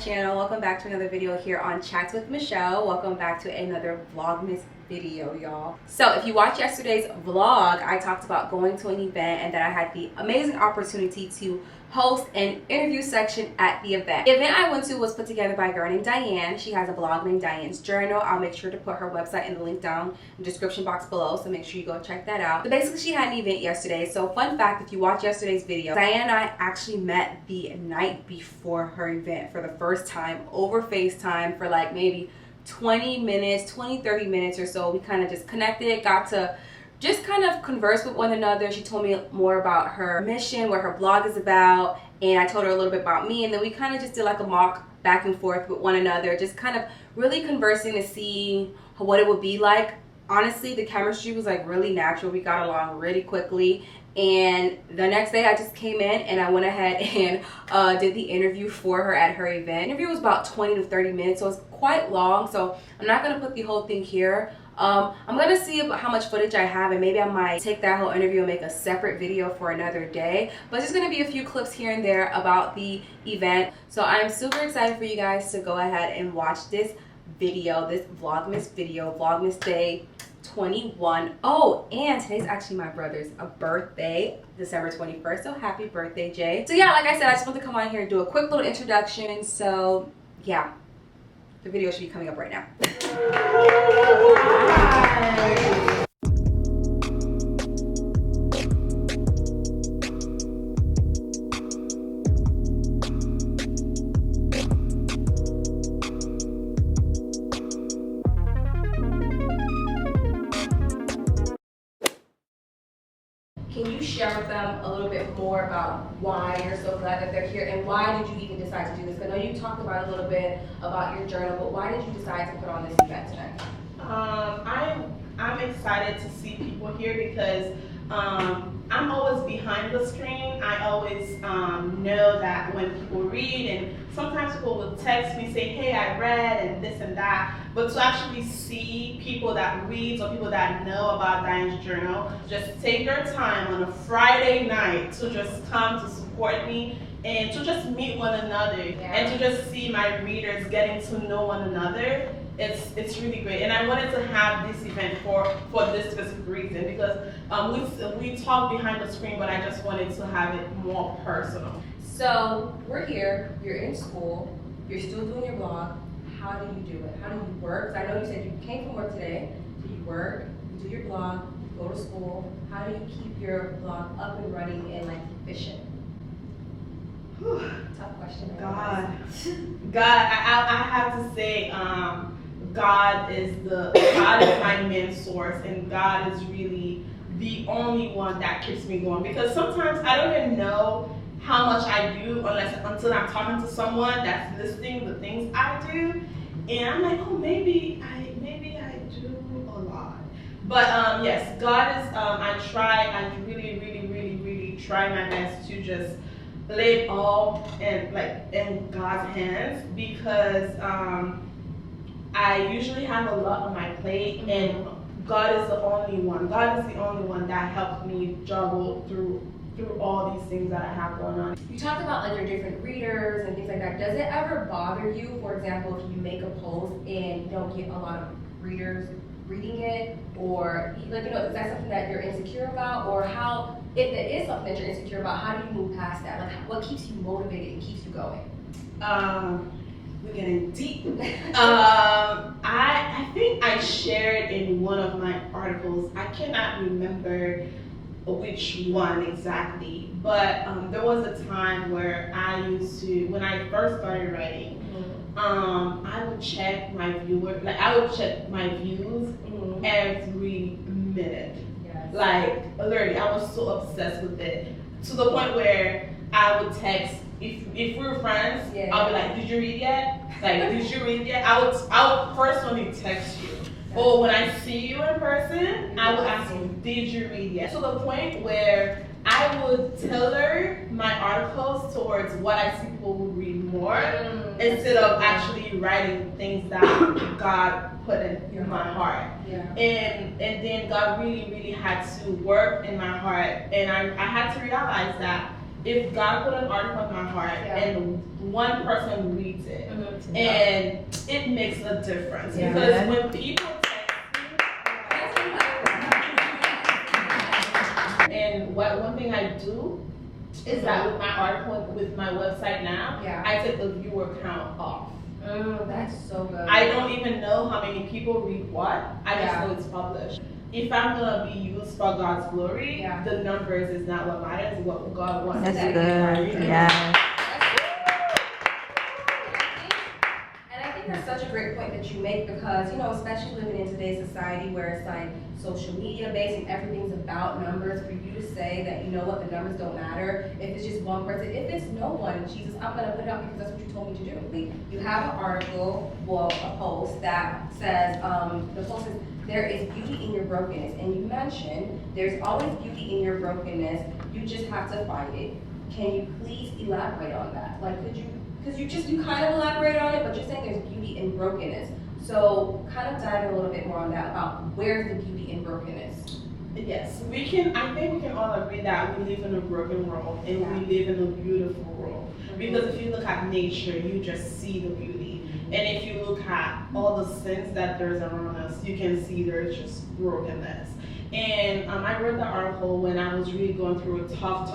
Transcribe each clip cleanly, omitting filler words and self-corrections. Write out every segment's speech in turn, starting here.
channel. Welcome back to another video here on Chats with Michelle. Welcome back to another Vlogmas video, y'all. So if you watched yesterday's vlog, I talked about going to an event and that I had the amazing opportunity to host an interview section at the event. The event I went to was put together by a girl named Daenne. She has a blog named Daennes Journal. I'll make sure to put her website in the link down in the description box below, so make sure you go check that out. So basically she had an event yesterday. So fun fact, if you watch yesterday's video, Daenne and I actually met the night before her event for the first time over FaceTime for like maybe 20 minutes, 30 minutes or so. We kind of just connected, got to just kind of converse with one another. She told me more about her mission, what her blog is about, and I told her a little bit about me, and then we kind of just did like a mock back and forth with one another, just kind of really conversing to see what it would be like. Honestly, the chemistry was like really natural. We got along really quickly, and the next day I just came in and I went ahead and did the interview for her at her event. The interview was about 20 to 30 minutes, so it's quite long, so I'm not going to put the whole thing here. I'm going to see how much footage I have, and maybe I might take that whole interview and make a separate video for another day. But there's going to be a few clips here and there about the event. So I'm super excited for you guys to go ahead and watch this video, this Vlogmas video, Vlogmas Day 21. Oh, and today's actually my brother's birthday, December 21st. So happy birthday, Jay. So yeah, like I said, I just want to come on here and do a quick little introduction. So yeah, the video should be coming up right now. Hi. Can you share with them a little bit more about why you're so glad that they're here, and why did you even decide to do this? I know you talked about a little bit about your journal, but why did you decide to put on this event today? I'm excited to see people here because I'm always behind the screen. I always know that when people read, and sometimes people will text me saying, hey, I read and this and that, but to actually see people that read or people that know about Daennes Journal just take their time on a Friday night to just come to support me and to just meet one another, and to just see my readers getting to know one another. It's really great, and I wanted to have this event for this specific reason, because we talk behind the screen, but I just wanted to have it more personal. So we're here, you're in school, you're still doing your blog. How do you do it? How do you work? So I know you said you came from work today, so you work, you do your blog, you go to school. How do you keep your blog up and running and like efficient? Tough question. God, I have to say, God is my main source, and God is really the only one that keeps me going, because sometimes I don't even know how much I do until I'm talking to someone that's listening to the things I do, and I'm like, oh, maybe I do a lot. But yes, God is, I really try my best to just lay it all in God's hands, because I usually have a lot on my plate, and God is the only one. God is the only one that helps me juggle through all these things that I have going on. You talked about like your different readers and things like that. Does it ever bother you, for example, if you make a post and you don't get a lot of readers reading it, or like, you know, is that something that you're insecure about, or how, if it is something that you're insecure about, how do you move past that? Like, what keeps you motivated and keeps you going? We're getting deep. I think I shared in one of my articles, I cannot remember which one exactly, but there was a time where I used to, when I first started writing, I would check my I would check my views every minute. Yes. Like, literally, I was so obsessed with it, to the point where I would text, if we were friends, yeah, I'll be like, did you read yet? Like, did you read yet? I would personally text you. Or when I see you in person, I would ask you, did you read yet? To the point where I would tailor my articles towards what I see people would read more, instead of actually writing things that God put in my heart. Yeah. And then God really had to work in my heart, and I had to realize that if God put an article in my heart and one person reads it, and it makes a difference. Because when people text me, and one thing I do is that with my article, with my website now, I take the viewer count off. That's so good. I don't even know how many people read what. I just know it's published. If I'm gonna be used for God's glory, the numbers is not what matters. What God wants. That's good. Yeah. And I think that's such a great point that you make, because especially living in today's society where it's like social media based and everything's about numbers, for you to say that the numbers don't matter. If it's just one person, if it's no one, Jesus, I'm gonna put it up because that's what you told me to do. Like, you have an article, a post that says, the post says, there is beauty in your brokenness. And you mentioned there's always beauty in your brokenness. You just have to find it. Can you please elaborate on that? Like, could you, because you kind of elaborated on it, but you're saying there's beauty in brokenness. So kind of dive in a little bit more on that, about where's the beauty in brokenness? Yes, I think we can all agree that we live in a broken world and we live in a beautiful world. Because if you look at nature, you just see the beauty. And if you look at all the sins that there's around us, you can see there's just brokenness. And I read the article when I was really going through a tough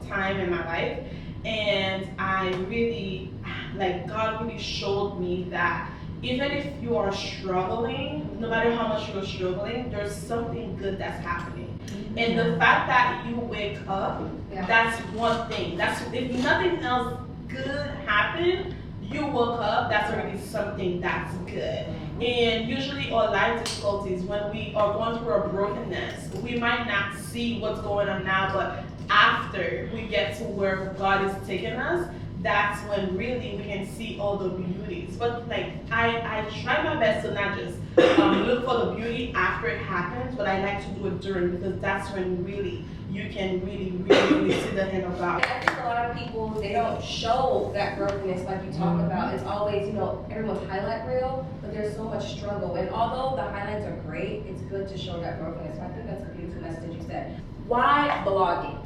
time in my life. And I really, God really showed me that even if you are struggling, no matter how much you're struggling, there's something good that's happening. And the fact that you wake up, that's one thing. That's, if nothing else good happened, you woke up, that's already something that's good. And usually our life difficulties, when we are going through a brokenness, we might not see what's going on now, but after we get to where God is taking us, that's when really we can see all the beauties. But I try my best to not just look for the beauty after it happens, but I like to do it during, because that's when really you can really see the hand of God. I think a lot of people, they don't show that brokenness like you talk about. It's always, everyone's highlight reel, but there's so much struggle. And although the highlights are great, it's good to show that brokenness. So I think that's a beautiful message you said. Why blogging?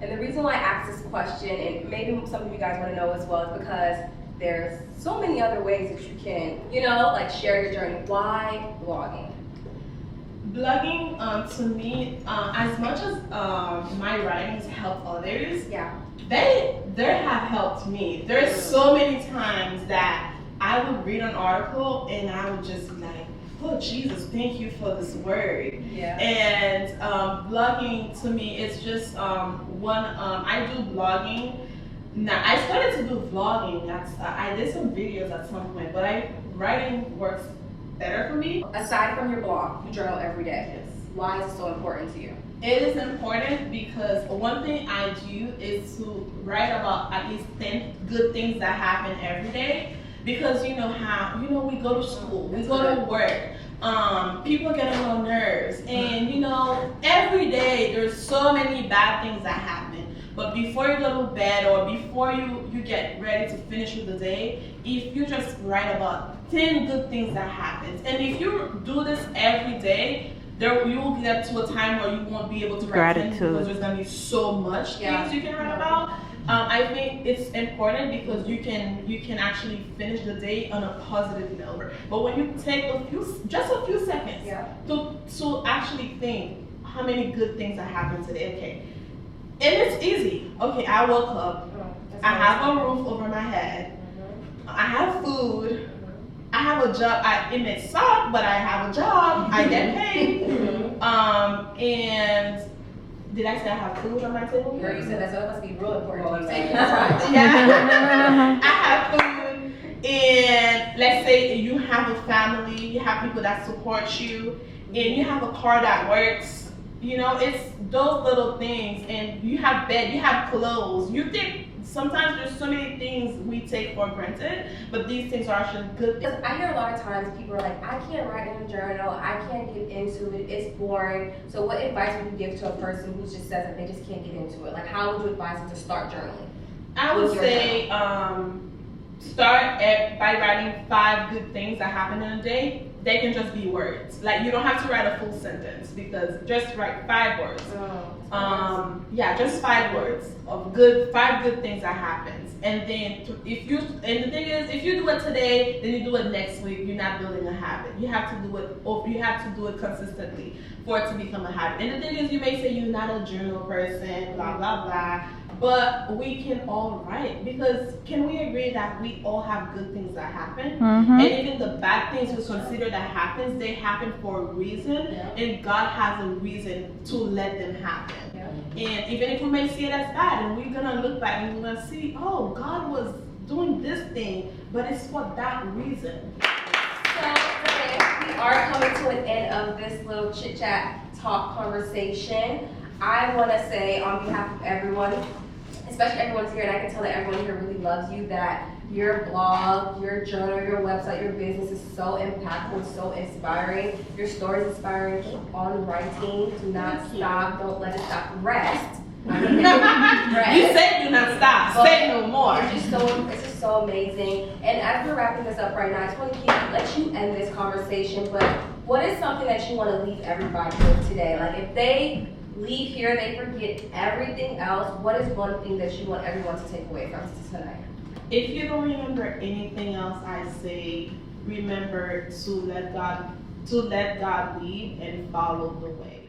And the reason why I asked this question, and maybe some of you guys want to know as well, is because there's so many other ways that you can, share your journey. Why blogging? Blogging, to me, as much as my writings help others, they have helped me. There's so many times that I would read an article and I would just be like, oh Jesus, thank you for this word. And blogging to me is just I do blogging. Now I started to do vlogging. I did some videos at some point, but writing works better for me. Aside from your blog, you journal every day. Yes. Why is it so important to you? It is important because one thing I do is to write about at least 10 good things that happen every day. Because we go to school, we go to work, people get on our nerves, and every day there's so many bad things that happen. But before you go to bed or before you get ready to finish with the day, if you just write about 10 good things that happens, and if you do this every day, you will get to a time where you won't be able to write 10 because there's going to be so much things you can write about. I think it's important because you can actually finish the day on a positive note. But when you take just a few seconds to actually think how many good things that happened today, and it's easy. I woke up, I have a roof over my head, I have food, I have a job. It may suck, but I have a job, I get paid, and did I say I have food on my table? Girl, you said that, so it must be real important. That's right. I have food, and let's say you have a family, you have people that support you, and you have a car that works. It's those little things, and you have bed, you have clothes. You think sometimes there's so many things we take for granted, but these things are actually good things. I hear a lot of times people are like, I can't write in a journal, I can't get into it, it's boring. So what advice would you give to a person who just says that they just can't get into it? Like, how would you advise them to start journaling? I would say start by writing 5 good things that happen in a day. they can just be words. Like you don't have to write a full sentence because just write 5 words. Yeah, just 5 words of 5 good things that happens. And then the thing is, if you do it today, then you do it next week, you're not building a habit. You have to do it, or you have to do it consistently for it to become a habit. And the thing is, you may say you're not a journal person, blah, blah, blah. But we can all write, because can we agree that we all have good things that happen? And even the bad things we consider that happens, they happen for a reason, and God has a reason to let them happen. And even if we may see it as bad, and we're gonna look back and we're gonna see, oh, God was doing this thing, but it's for that reason. So today we are coming to an end of this little chit chat talk conversation. I want to say on behalf of everyone, especially everyone's here, and I can tell that everyone here really loves you, that your blog, your journal, your website, your business is so impactful, so inspiring. Your story is inspiring. Keep on writing. Do not stop. Don't let it stop. Rest. Rest. You say do not stop. Say no more. It's just so amazing. And as we're wrapping this up right now, I just want to let you end this conversation. But what is something that you want to leave everybody with today? Like if they leave here, they forget everything else. What is one thing that you want everyone to take away from tonight? If you don't remember anything else I say, remember to let God lead and follow the way.